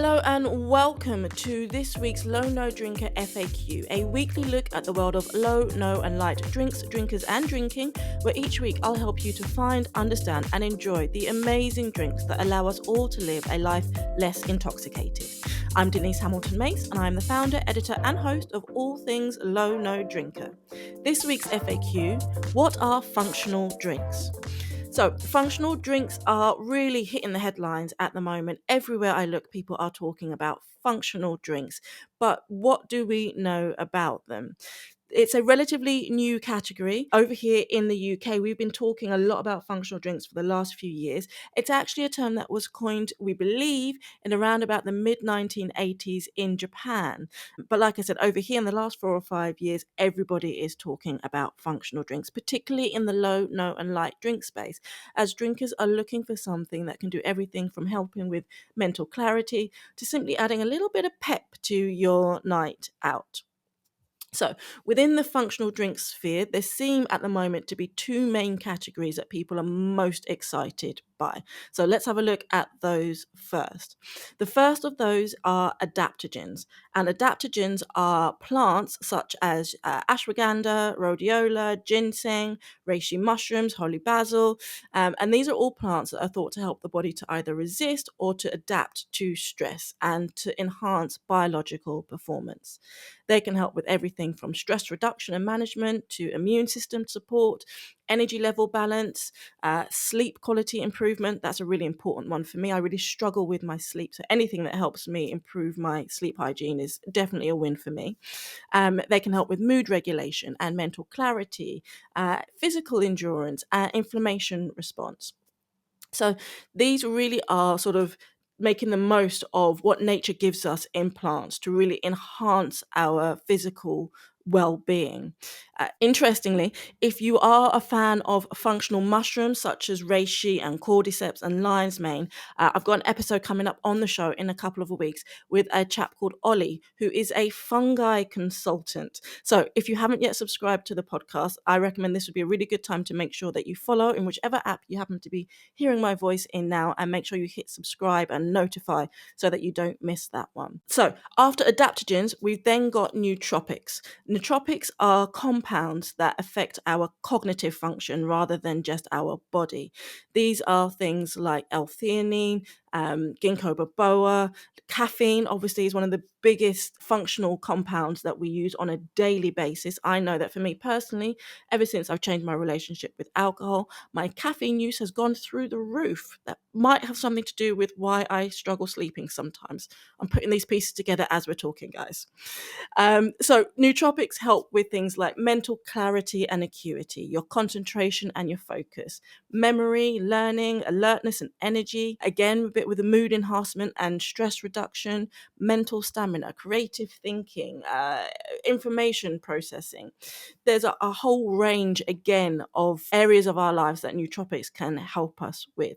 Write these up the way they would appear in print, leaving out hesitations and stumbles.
Hello and welcome to this week's Low No Drinker FAQ, a weekly look at the world of low, no and light drinks, drinkers and drinking, where each week I'll help you to find, understand and enjoy the amazing drinks that allow us all to live a life less intoxicated. I'm Denise Hamilton-Mace and I'm the founder, editor and host of All Things Low No Drinker. This week's FAQ, what are functional drinks? So, functional drinks are really hitting the headlines at the moment. Everywhere I look, people are talking about functional drinks. But what do we know about them? It's a relatively new category. Over here in the UK, we've been talking a lot about functional drinks for the last few years. It's actually a term that was coined, we believe, in around about the mid-1980s in Japan. But like I said, over here in the last 4 or 5 years, everybody is talking about functional drinks, particularly in the low, no and light drink space, as drinkers are looking for something that can do everything from helping with mental clarity to simply adding a little bit of pep to your night out. So, within the functional drink sphere, there seem at the moment to be two main categories that people are most excited by. So, let's have a look at those first. The first of those are adaptogens, and adaptogens are plants such as ashwagandha, rhodiola, ginseng, reishi mushrooms, holy basil, and these are all plants that are thought to help the body to either resist or to adapt to stress and to enhance biological performance. They can help with everything from stress reduction and management to immune system support, energy level balance, sleep quality improvement. That's a really important one for me. I really struggle with my sleep. So anything that helps me improve my sleep hygiene is definitely a win for me. They can help with mood regulation and mental clarity, physical endurance, inflammation response. So these really are sort of making the most of what nature gives us in plants to really enhance our physical well-being. Interestingly, if you are a fan of functional mushrooms such as reishi and cordyceps and lion's mane, I've got an episode coming up on the show in a couple of weeks with a chap called Ollie, who is a fungi consultant. So if you haven't yet subscribed to the podcast, I recommend this would be a really good time to make sure that you follow in whichever app you happen to be hearing my voice in now, and make sure you hit subscribe and notify so that you don't miss that one. So after adaptogens, we've then got nootropics. Nootropics are compounds that affect our cognitive function rather than just our body. These are things like L-theanine, ginkgo biloba. Caffeine obviously is one of the biggest functional compounds that we use on a daily basis. I know that for me personally, ever since I've changed my relationship with alcohol, my caffeine use has gone through the roof. That might have something to do with why I struggle sleeping sometimes. I'm putting these pieces together as we're talking, guys. So nootropics help with things like mental clarity and acuity, your concentration and your focus, memory, learning, alertness and energy, again, a bit with the mood enhancement and stress reduction, mental stamina, creative thinking, information processing. There's a whole range, again, of areas of our lives that nootropics can help us with.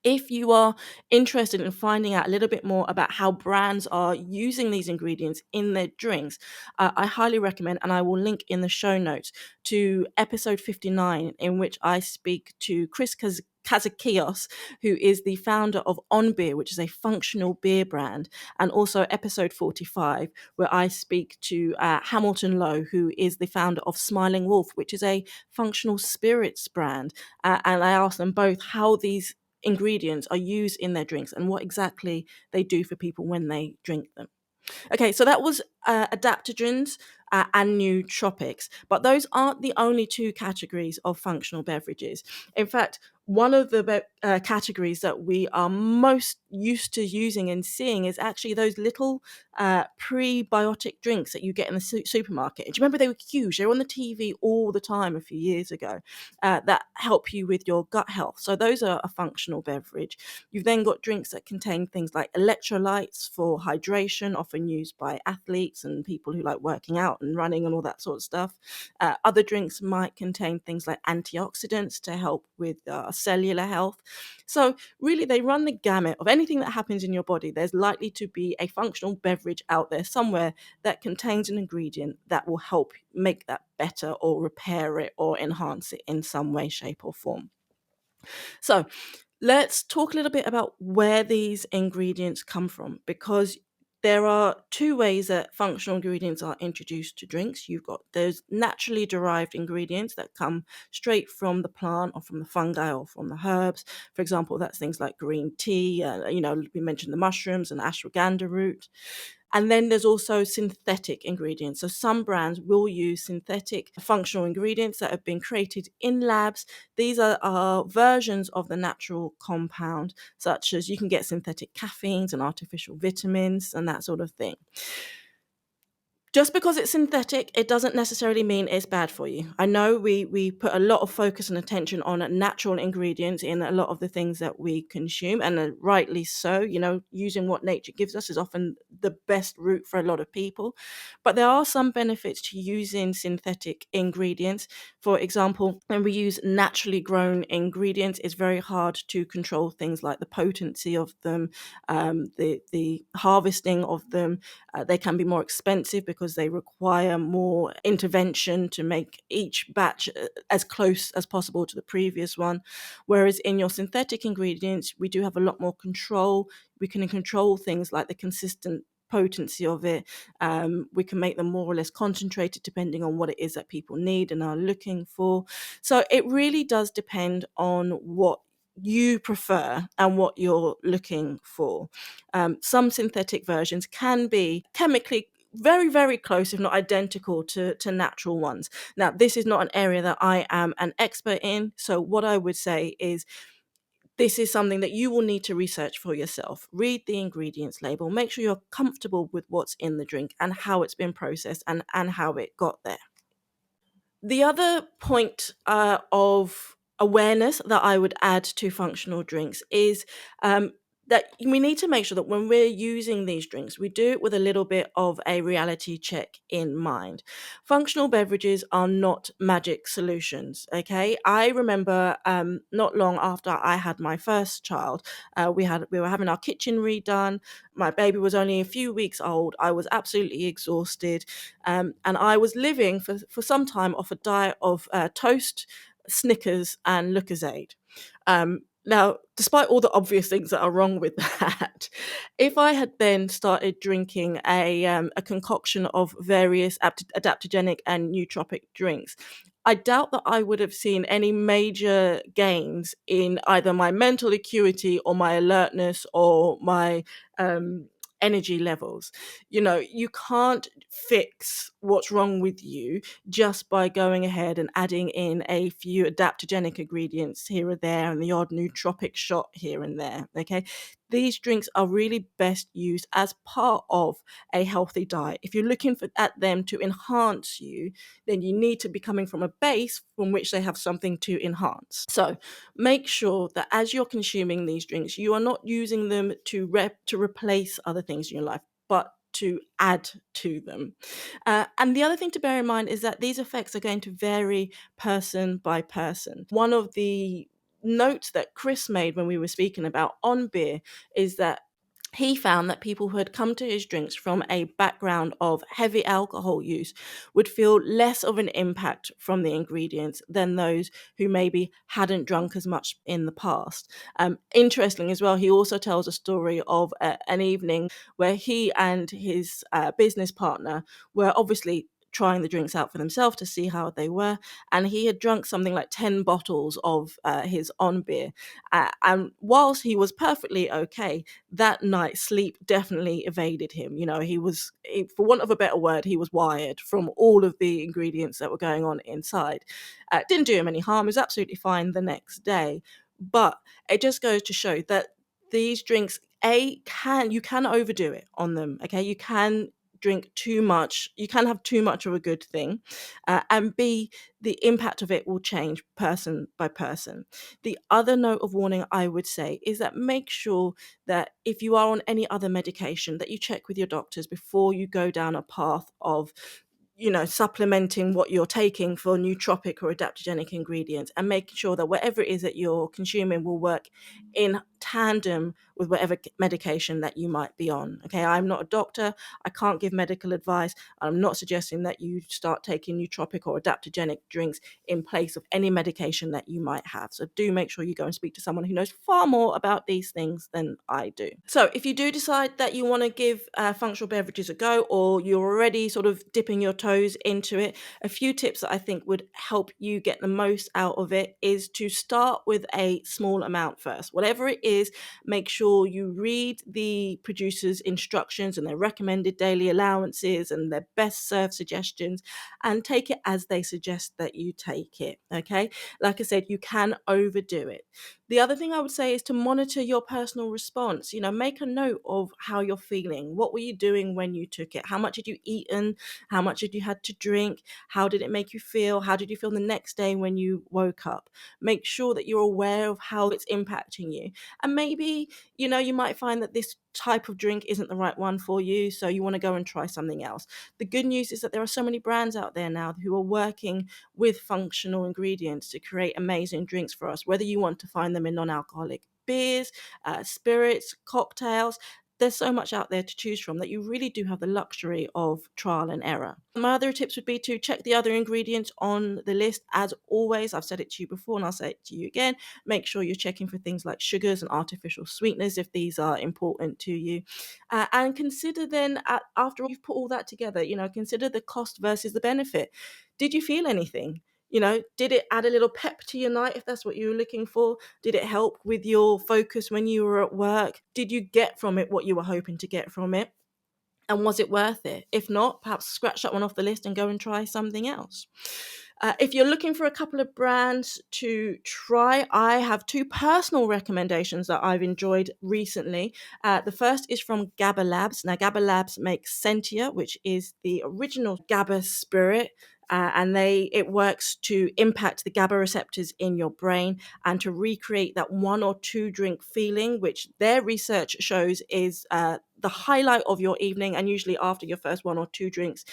If you are interested in finding out a little bit more about how brands are using these ingredients in their drinks, I highly recommend, and I will link in the show notes, to episode 59, in which I speak to Chris Kazakios, who is the founder of On Beer, which is a functional beer brand, and also episode 45, where I speak to Hamilton Lowe, who is the founder of Smiling Wolf, which is a functional spirits brand. And I ask them both how these ingredients are used in their drinks and what exactly they do for people when they drink them. Okay, so that was adaptogens and nootropics, but those aren't the only two categories of functional beverages. In fact, one of the categories that we are most used to using and seeing is actually those little prebiotic drinks that you get in the supermarket. Do you remember they were huge? They were on the TV all the time a few years ago, that help you with your gut health. So those are a functional beverage. You've then got drinks that contain things like electrolytes for hydration, often used by athletes and people who like working out and running and all that sort of stuff. Other drinks might contain things like antioxidants to help with cellular health. So really, they run the gamut of anything that happens in your body. There's likely to be a functional beverage out there somewhere that contains an ingredient that will help make that better or repair it or enhance it in some way, shape or form. So Let's talk a little bit about where these ingredients come from, because there are two ways that functional ingredients are introduced to drinks. You've got those naturally derived ingredients that come straight from the plant or from the fungi or from the herbs. For example, that's things like green tea, we mentioned the mushrooms and ashwagandha root. And then there's also synthetic ingredients. So some brands will use synthetic functional ingredients that have been created in labs. These are versions of the natural compound, such as you can get synthetic caffeines and artificial vitamins and that sort of thing. Just because it's synthetic, it doesn't necessarily mean it's bad for you. I know we put a lot of focus and attention on natural ingredients in a lot of the things that we consume, and rightly so. Using what nature gives us is often the best route for a lot of people. But there are some benefits to using synthetic ingredients. For example, when we use naturally grown ingredients, it's very hard to control things like the potency of them, the harvesting of them. They can be more expensive because they require more intervention to make each batch as close as possible to the previous one. Whereas in your synthetic ingredients, we do have a lot more control. We can control things like the consistent potency of it. We can make them more or less concentrated depending on what it is that people need and are looking for. So it really does depend on what you prefer and what you're looking for. Some synthetic versions can be chemically very, very close, if not identical, to natural ones. Now, this is not an area that I am an expert in. So what I would say is this is something that you will need to research for yourself. Read the ingredients label, make sure you're comfortable with what's in the drink and how it's been processed and how it got there. The other point of awareness that I would add to functional drinks is that we need to make sure that when we're using these drinks, we do it with a little bit of a reality check in mind. Functional beverages are not magic solutions, okay? I remember not long after I had my first child, we were having our kitchen redone. My baby was only a few weeks old. I was absolutely exhausted. And I was living for some time off a diet of toast, Snickers, and Lucozade. Now, despite all the obvious things that are wrong with that, if I had then started drinking a concoction of various adaptogenic and nootropic drinks, I doubt that I would have seen any major gains in either my mental acuity or my alertness or my energy levels. You can't fix what's wrong with you just by going ahead and adding in a few adaptogenic ingredients here or there and the odd nootropic shot here and there. Okay. These drinks are really best used as part of a healthy diet. If you're looking at them to enhance you, then you need to be coming from a base from which they have something to enhance. So make sure that as you're consuming these drinks, you are not using them to replace other things in your life, but to add to them. And the other thing to bear in mind is that these effects are going to vary person by person. One of the notes that Chris made when we were speaking about on beer is that he found that people who had come to his drinks from a background of heavy alcohol use would feel less of an impact from the ingredients than those who maybe hadn't drunk as much in the past. Interesting as well, he also tells a story of an evening where he and his business partner were obviously trying the drinks out for themselves to see how they were, and he had drunk something like 10 bottles of his on beer, and whilst he was perfectly okay that night, sleep definitely evaded him. For want of a better word, he was wired from all of the ingredients that were going on inside. Didn't do him any harm. He was absolutely fine the next day, but it just goes to show that these drinks, you can overdo it on them. Okay, you can drink too much, you can have too much of a good thing, and B, the impact of it will change person by person. The other note of warning I would say is that make sure that if you are on any other medication, that you check with your doctors before you go down a path of supplementing what you're taking for nootropic or adaptogenic ingredients, and making sure that whatever it is that you're consuming will work in tandem with whatever medication that you might be on. Okay, I'm not a doctor. I can't give medical advice. I'm not suggesting that you start taking nootropic or adaptogenic drinks in place of any medication that you might have. So do make sure you go and speak to someone who knows far more about these things than I do. So if you do decide that you want to give functional beverages a go, or you're already sort of dipping your toes into it, a few tips that I think would help you get the most out of it is to start with a small amount first. Whatever it is, make sure you read the producer's instructions and their recommended daily allowances and their best serve suggestions, and take it as they suggest that you take it. Okay, like I said, you can overdo it. The other thing I would say is to monitor your personal response. Make a note of how you're feeling. What were you doing when you took it? How much had you eaten? How much had you had to drink? How did it make you feel? How did you feel the next day when you woke up? Make sure that you're aware of how it's impacting you. And maybe, you might find that this type of drink isn't the right one for you, so you want to go and try something else. The good news is that there are so many brands out there now who are working with functional ingredients to create amazing drinks for us, whether you want to find them in non-alcoholic beers, spirits, cocktails. There's so much out there to choose from that you really do have the luxury of trial and error. My other tips would be to check the other ingredients on the list. As always, I've said it to you before and I'll say it to you again. Make sure you're checking for things like sugars and artificial sweeteners if these are important to you. And consider then, after you've put all that together, consider the cost versus the benefit. Did you feel anything? Did it add a little pep to your night if that's what you were looking for? Did it help with your focus when you were at work? Did you get from it what you were hoping to get from it? And was it worth it? If not, perhaps scratch that one off the list and go and try something else. If you're looking for a couple of brands to try, I have two personal recommendations that I've enjoyed recently. The first is from GABA Labs. Now, GABA Labs makes Sentia, which is the original GABA spirit. And it works to impact the GABA receptors in your brain and to recreate that 1 or 2 drink feeling, which their research shows is the highlight of your evening, and usually after your first 1 or 2 drinks,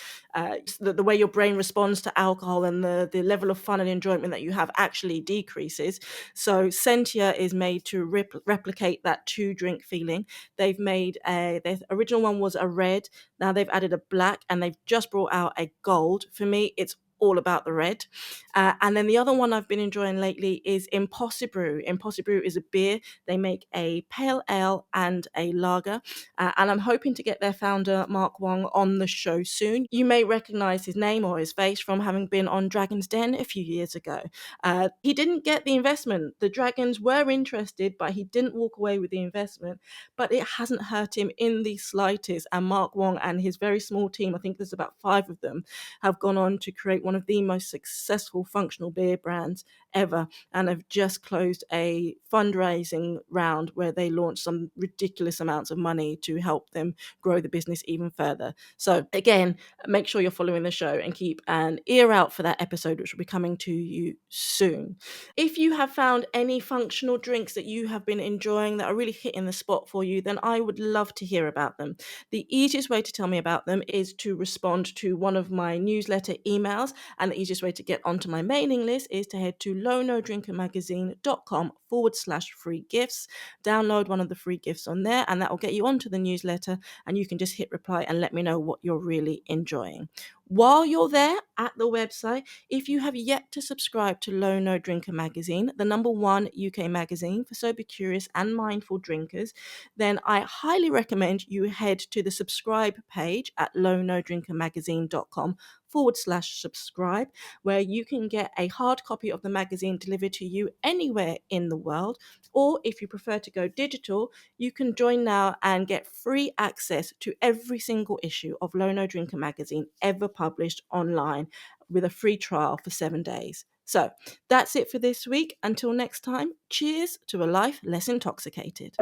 the way your brain responds to alcohol and the level of fun and enjoyment that you have actually decreases. So Sentia is made to replicate that 2-drink feeling. They've made their original one was a red. Now they've added a black, and they've just brought out a gold. For me, it's all about the red. And then the other one I've been enjoying lately is Impossibrew. Impossibrew is a beer. They make a pale ale and a lager. And I'm hoping to get their founder, Mark Wong, on the show soon. You may recognize his name or his face from having been on Dragon's Den a few years ago. He didn't get the investment. The Dragons were interested, but he didn't walk away with the investment. But it hasn't hurt him in the slightest. And Mark Wong and his very small team, I think there's about 5 of them, have gone on to create one of the most successful functional beer brands ever, and have just closed a fundraising round where they launched some ridiculous amounts of money to help them grow the business even further. So again, make sure you're following the show and keep an ear out for that episode, which will be coming to you soon. If you have found any functional drinks that you have been enjoying that are really hitting the spot for you, then I would love to hear about them. The easiest way to tell me about them is to respond to one of my newsletter emails, and the easiest way to get onto my mailing list is to head to lownodrinkermagazine.com/free gifts. Download one of the free gifts on there, and that will get you onto the newsletter, and you can just hit reply and let me know what you're really enjoying. While you're there at the website, if you have yet to subscribe to Low No Drinker magazine, the #1 UK magazine for sober, curious and mindful drinkers, then I highly recommend you head to the subscribe page at lownodrinkermagazine.com/subscribe, where you can get a hard copy of the magazine delivered to you anywhere in the world. Or if you prefer to go digital, you can join now and get free access to every single issue of Low No Drinker magazine ever published online, with a free trial for 7 days. So that's it for this week. Until next time, cheers to a life less intoxicated.